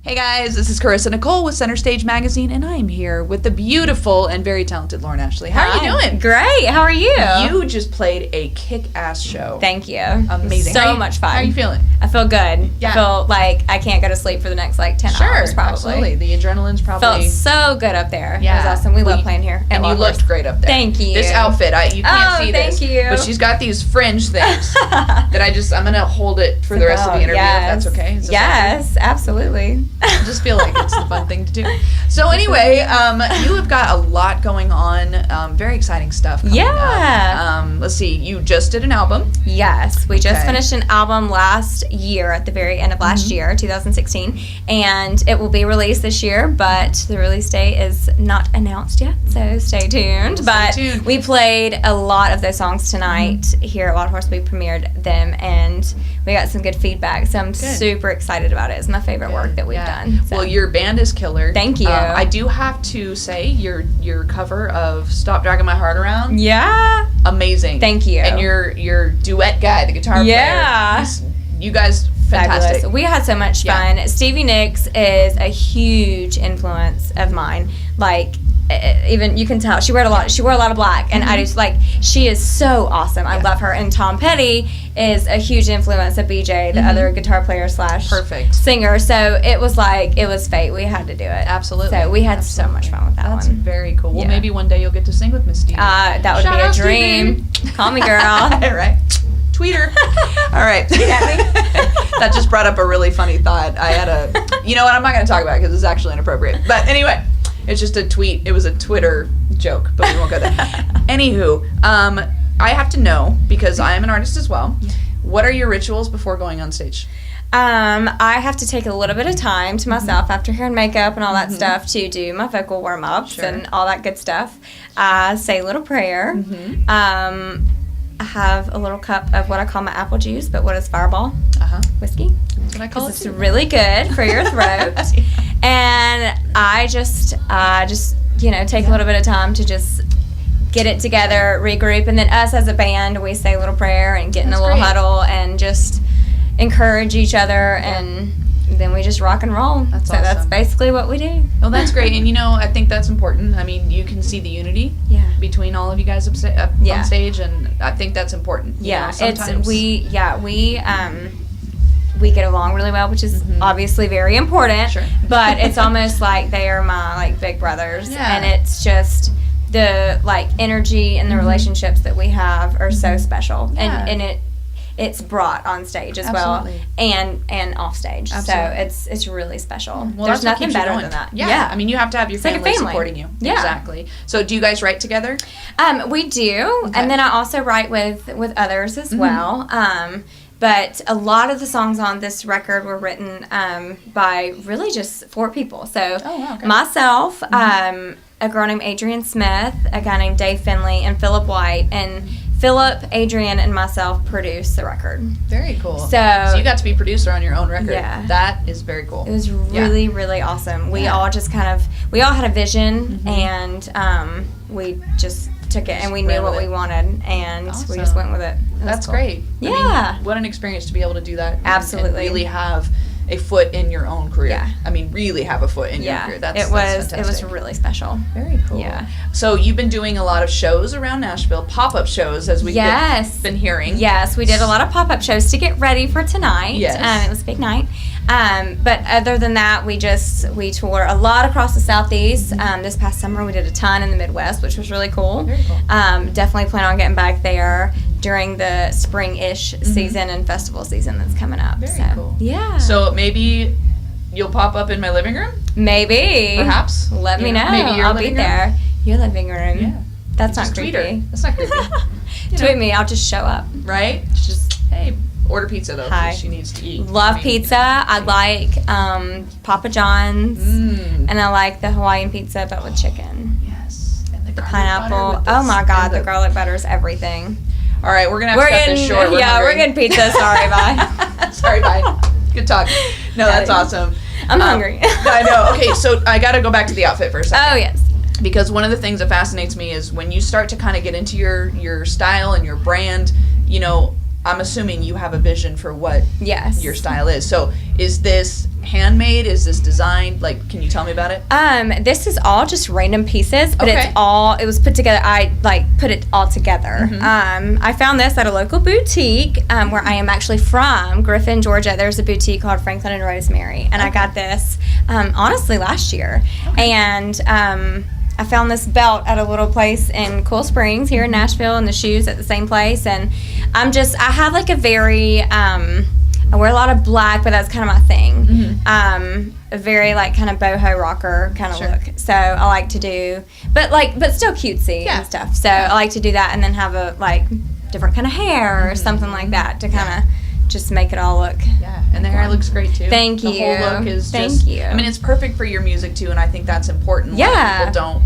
Hey guys, this is Charissa Nicole with Center Stage Magazine, and I'm here with the beautiful and very talented Lauren Ashley. How are you doing? Great. How are you? You just played a kick-ass show. Thank you. Amazing. So much fun. How are you feeling? I feel good. Yeah. I feel like I can't go to sleep for the next 10 hours probably. Absolutely. The adrenaline's probably... Felt so good up there. Yeah. It was awesome. We love playing here. And you looked great up there. Thank you. This outfit, you can't see this. Thank you. But she's got these fringe things that I'm going to hold it for the rest of the interview, if that's okay. Yes, absolutely. I just feel like it's the fun thing to do. So anyway, you have got a lot going on, very exciting stuff coming up. Let's see, you just did an album. Yes, we just finished an album last year at the very end of last year, 2016, and it will be released this year, but the release date is not announced yet, so stay tuned. We played a lot of those songs tonight here at Wildhorse. We premiered them, and we got some good feedback, so I'm super excited about it. It's my favorite work that we've done. So. Well, your band is killer. Thank you. I do have to say, your cover of "Stop Dragging My Heart Around," amazing. Thank you. And your duet guy, the guitar player, you guys, fantastic. Fabulous. We had so much fun. Stevie Nicks is a huge influence of mine. Even you can tell she wore a lot of black, and I just she is so awesome. I love her. And Tom Petty is a huge influence of BJ, the other guitar player / singer. So it was fate. We had to do it. Absolutely. So we had so much fun with that one. That's very cool. Well, maybe one day you'll get to sing with Miss Stevie. That would be a dream. Call me, girl. Right. Tweet her. All right. That just brought up a really funny thought. I had you know what? I'm not going to talk about it because it's actually inappropriate. But anyway. It's just a tweet. It was a Twitter joke, but we won't go there. Anywho, I have to know, because I am an artist as well, what are your rituals before going on stage? I have to take a little bit of time to myself after hair and makeup and all that stuff to do my vocal warm-ups and all that good stuff. I say a little prayer. I have a little cup of what I call my apple juice, but what is Fireball? Whiskey. That's what I call it. It's really good for your throat. And I just take a little bit of time to just get it together, regroup, and then us as a band, we say a little prayer and get in a little huddle and just encourage each other, and then we just rock and roll. That's awesome. That's basically what we do. Well, that's great, and I think that's important. I mean, you can see the unity between all of you guys on stage, and I think that's important. Sometimes we get along really well, which is obviously very important. But it's almost like they are my big brothers, and it's just the energy and the relationships that we have are so special, and it's brought on stage as well, and off stage. So it's really special. Well, there's nothing better than that. I mean, you have to have your family supporting you. Exactly. So do you guys write together? We do, and then I also write with others as well. But a lot of the songs on this record were written by really just 4 people. So myself, a girl named Adrienne Smith, a guy named Dave Finley, and Philip White. And Philip, Adrienne, and myself produced the record. Very cool. So you got to be producer on your own record. Yeah. That is very cool. It was really, really awesome. We all just we all had a vision, and we just took it, and we knew what we wanted, and we just went with it. That's cool. Great. Yeah. I mean, what an experience to be able to do that. Absolutely. And really have a foot in your own career. Yeah. I mean, really have a foot in your career. That's fantastic. It was really special. Very cool. Yeah. So you've been doing a lot of shows around Nashville, pop-up shows, as we've been hearing. Yes, we did a lot of pop-up shows to get ready for tonight. Yes. It was a big night. But other than that, we toured a lot across the Southeast. This past summer, we did a ton in the Midwest, which was really cool. Very cool. Definitely plan on getting back there during the spring-ish season and festival season that's coming up. Very cool. Yeah. So maybe you'll pop up in my living room? Maybe. Perhaps. Let me know. Maybe I'll be there. Your living room. Yeah. That's not creepy. That's not creepy. Tweet me. I'll just show up. Right? Just, hey, order pizza, though, because she needs to eat. Love pizza. I like Papa John's, and I like the Hawaiian pizza, but with chicken. Yes. And the pineapple. Oh, my God. The garlic butter is everything. All right, we're going to have to cut this short. We're getting pizza. Sorry, bye. Sorry, bye. Good talk. No, that's awesome. I'm hungry. I know. Okay, so I got to go back to the outfit for a second. Oh, yes. Because one of the things that fascinates me is when you start to kind of get into your style and your brand, I'm assuming you have a vision for what your style is. So is this handmade? Is this designed? Like, can you tell me about it? This is all just random pieces, but Okay. it was put together. I put it all together. I found this at a local boutique where I am actually from, Griffin, Georgia. There's a boutique called Franklin and Rosemary, and I got this honestly last year. And I found this belt at a little place in Cool Springs here in Nashville, and the shoes at the same place. And I have like a very I wear a lot of black, but that's kind of my thing. A very like kind of boho rocker kind of look. So I like to do, but still cutesy and stuff. So I like to do that, and then have a like different kind of hair or something like that to kind of just make it all look. Yeah, and the hair looks great too. Thank you. The whole look is Thank you. I mean, it's perfect for your music too, and I think that's important. Yeah. A lot of people don't.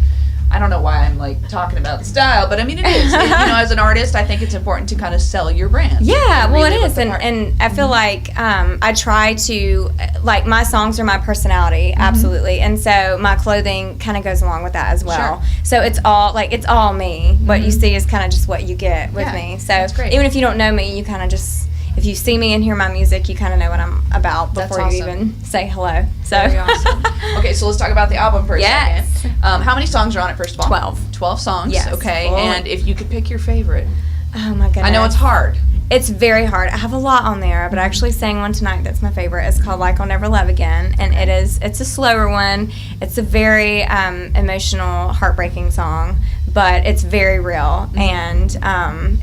I don't know why I'm like talking about the style, but I mean it is. As an artist, I think it's important to kind of sell your brand. Yeah, well, really it is, and I feel like I try to like my songs are my personality, absolutely, and so my clothing kind of goes along with that as well. Sure. So it's all me. What you see is kind of just what you get with me. So that's great. Even if you don't know me, you kind of just. If you see me and hear my music, you kind of know what I'm about before you even say hello. So. Very awesome. Okay, so let's talk about the album for a Yes. second. How many songs are on it, first of all? 12. 12 songs? Yes. Okay, Full. and if you could pick your favorite? Oh my goodness. I know it's hard. It's very hard. I have a lot on there, but I actually sang one tonight that's my favorite. It's called Like I'll Never Love Again, and it's a slower one. It's a very emotional, heartbreaking song, but it's very real, and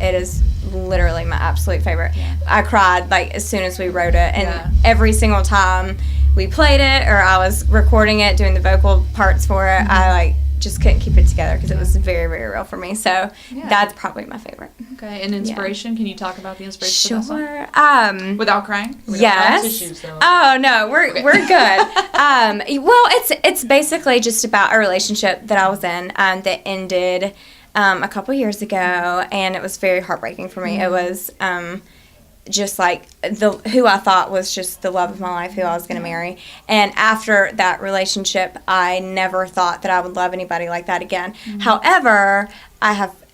it is literally my absolute favorite. Yeah. I cried like as soon as we wrote it, and Yeah. every single time we played it or I was recording it, doing the vocal parts for it, I just couldn't keep it together because it was very, very real for me. So that's probably my favorite. Okay, and inspiration? Can you talk about the inspiration for that song? Sure. Without crying? We don't Yes. have tissues, though. Oh no, we're good. Well, it's basically just about a relationship that I was in that ended a couple years ago, and it was very heartbreaking for me. It was just like who I thought was just the love of my life, who I was going to marry. And after that relationship, I never thought that I would love anybody like that again. However,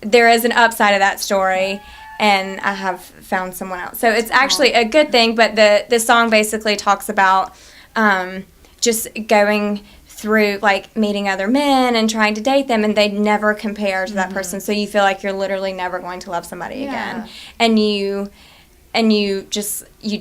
there is an upside of that story, and I have found someone else. So it's actually a good thing, but the song basically talks about just going through like meeting other men and trying to date them, and they never compare to that person, so you feel like you're literally never going to love somebody again, and you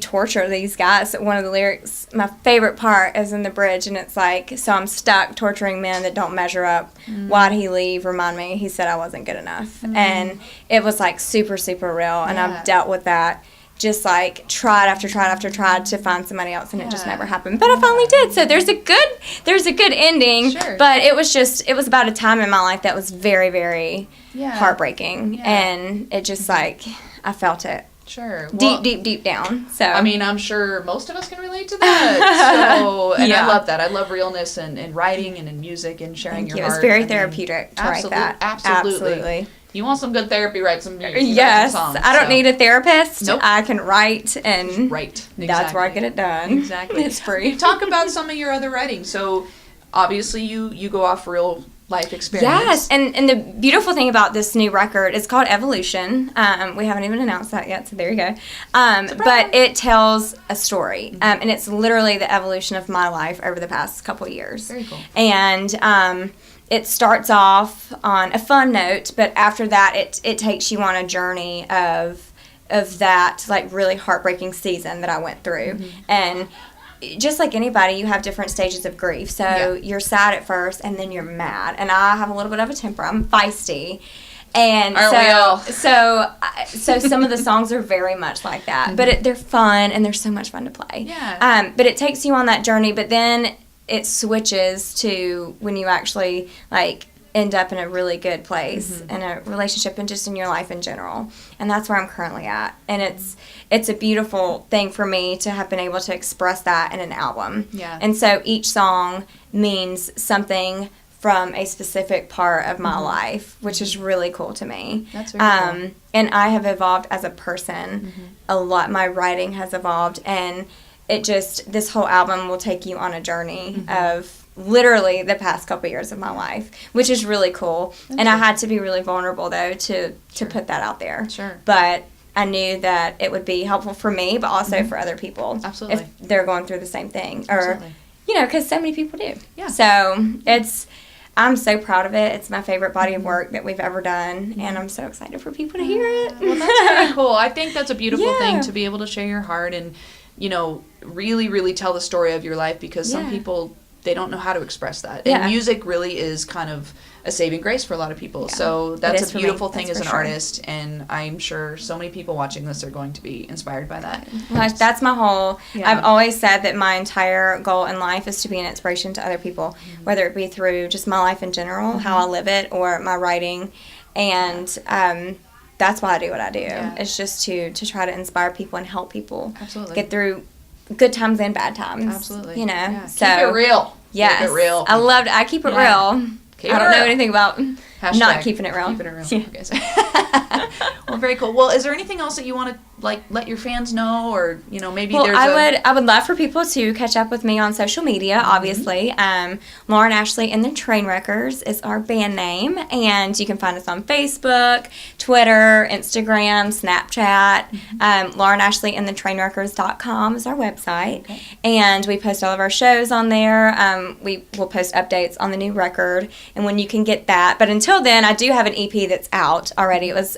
torture these guys. One of the lyrics, my favorite part, is in the bridge, and it's like, so I'm stuck torturing men that don't measure up. Why'd he leave? Remind me. He said I wasn't good enough. And it was like super, super real, and I've dealt with that. Just like tried after tried to find somebody else, and it just never happened. But I finally did. So there's a good ending. Sure. But it was about a time in my life that was very, very heartbreaking, and it just like I felt it. Sure. Well, Deep down. So I mean, I'm sure most of us can relate to that. So, and I Yeah. love that. I love realness in writing and in music and sharing Thank your you. heart. It's very I mean, therapeutic to write that. Absolutely. You want some good therapy? Write some music. Yes, write some songs, I don't need a therapist. Nope. I can write, and Right. that's where I get it done. Exactly. It's free. Talk about some of your other writing. So, obviously, you go off real life experience. Yes, and the beautiful thing about this new record is called Evolution. We haven't even announced that yet, so there you go. But it tells a story, and it's literally the evolution of my life over the past couple of years. Very cool. And it starts off on a fun note, but after that, it takes you on a journey of that like really heartbreaking season that I went through, and just like anybody, you have different stages of grief. So you're sad at first, and then you're mad. And I have a little bit of a temper. I'm feisty. And Aren't we all? so some of the songs are very much like that. But they're fun, and they're so much fun to play. Yeah. But it takes you on that journey. But then it switches to when you actually like end up in a really good place in a relationship and just in your life in general. And that's where I'm currently at. And it's a beautiful thing for me to have been able to express that in an album. Yeah. And so each song means something from a specific part of my life, which is really cool to me. That's very cool. And I have evolved as a person a lot. My writing has evolved, and this whole album will take you on a journey of literally the past couple years of my life, which is really cool. I had to be really vulnerable, though, to put that out there. Sure. But I knew that it would be helpful for me, but also for other people. Absolutely. If they're going through the same thing. Or, Absolutely. because so many people do. Yeah. So I'm so proud of it. It's my favorite body of work that we've ever done, and I'm so excited for people to hear it. Well, that's very cool. I think that's a beautiful thing Yeah. to be able to share your heart and, really, really tell the story of your life, because some people, they don't know how to express that. And music really is kind of a saving grace for a lot of people. Yeah. So that's a beautiful thing as an artist, and I'm sure so many people watching this are going to be inspired by that. Well, that's my whole, I've always said that my entire goal in life is to be an inspiration to other people, whether it be through just my life in general, how I live it, or my writing. And that's why I do what I do. Yeah. It's just to try to inspire people and help people get through good times and bad times. Absolutely. Yeah. So, keep it real. Yes. Keep it real. I keep it real. I don't know anything about not keeping it real. Keeping it real. Yeah. Okay. Well, very cool. Well, is there anything else that you want to let your fans know, or maybe there's I would love for people to catch up with me on social media. Obviously, Lauren Ashley and the Trainwreckers is our band name, and you can find us on Facebook, Twitter, Instagram, Snapchat. Lauren Ashley and the Trainwreckers.com is our website, and we post all of our shows on there. We will post updates on the new record, and when you can get that. But until then, I do have an EP that's out already. It was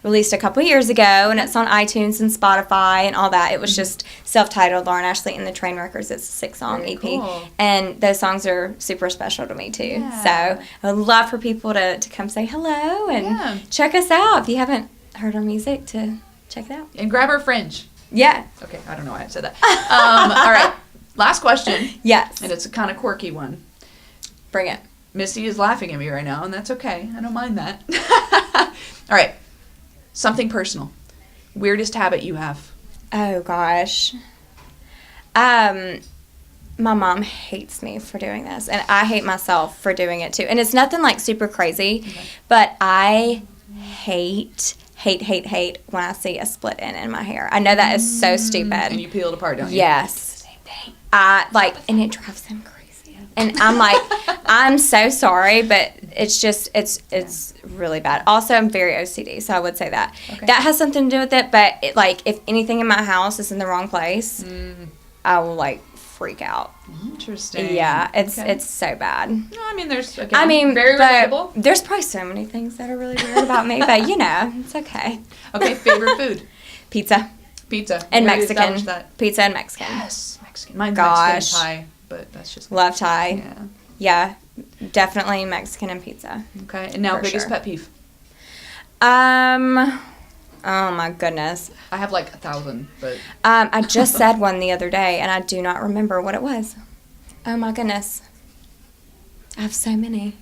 released a couple years ago, and it's on iTunes and Spotify and all that. It was just self-titled, Lauren Ashley and the Trainwreckers. It's a 6-song EP. Cool. And those songs are super special to me, too. Yeah. So I would love for people to come say hello and check us out. If you haven't heard our music, to check it out. And grab our fringe. Yeah. Okay, I don't know why I said that. All right, last question. Yes. And it's a kind of quirky one. Bring it. Missy is laughing at me right now, and that's okay. I don't mind that. All right. Something personal. Weirdest habit you have? Oh, gosh. My mom hates me for doing this, and I hate myself for doing it, too. And it's nothing, super crazy, but I hate when I see a split end in my hair. I know that is so stupid. And you peel it apart, don't you? Yes. Same thing. And it drives them crazy. And I'm like, I'm so sorry, but it's just, it's really bad. Also, I'm very OCD, so I would say that. Okay. That has something to do with it, but if anything in my house is in the wrong place, I will, freak out. Interesting. Yeah, it's so bad. No, I mean, there's, again, very relatable. There's probably so many things that are really weird about me, but, it's okay. Okay, favorite food? Pizza. And Mexican. Pizza and Mexican. Yes, Mexican. Mine's Mexican Thai. But that's just love Thai. Yeah, definitely Mexican and pizza. Okay, and now biggest pet peeve. Oh my goodness. I have 1,000, but I just said one the other day, and I do not remember what it was. Oh my goodness. I have so many.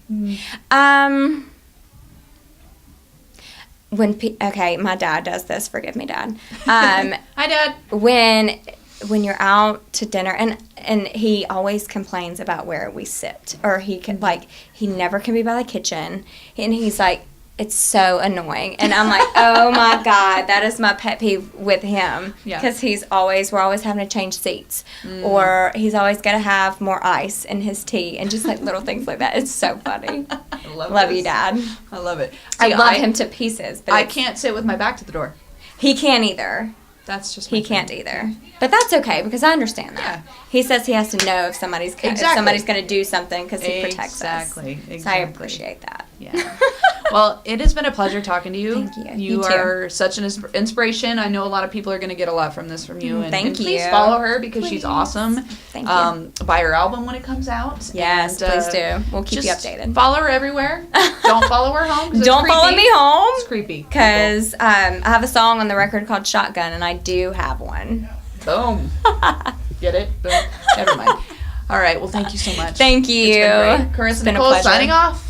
Okay, my dad does this. Forgive me, Dad. Hi, Dad. When you're out to dinner, and he always complains about where we sit, or he can he never can be by the kitchen, and he's like, it's so annoying, and I'm like, oh my God, that is my pet peeve with him, because we're always having to change seats, or he's always got to have more ice in his tea, and just little things like that. It's so funny. I love you, Dad. I love it. I love him to pieces, but I can't sit with my back to the door. He can't either. That's just he can't either. But that's okay, because I understand that. Yeah. He says he has to know if somebody's going to do something, because he protects us. Exactly. So I appreciate that. Yeah. Well, it has been a pleasure talking to you. Thank you. You are such an inspiration. I know a lot of people are going to get a lot from this from you. Thank you. Please follow her, because she's awesome. Thank you. Buy her album when it comes out. Yes, please do. We'll keep you updated. Follow her everywhere. Don't follow her home. Don't follow me home. It's creepy. Because I have a song on the record called Shotgun, and I do have one. Boom. Get it? Boom. Never mind. All right. Well, thank you so much. Thank you. It's been great. Charissa Nicole signing off.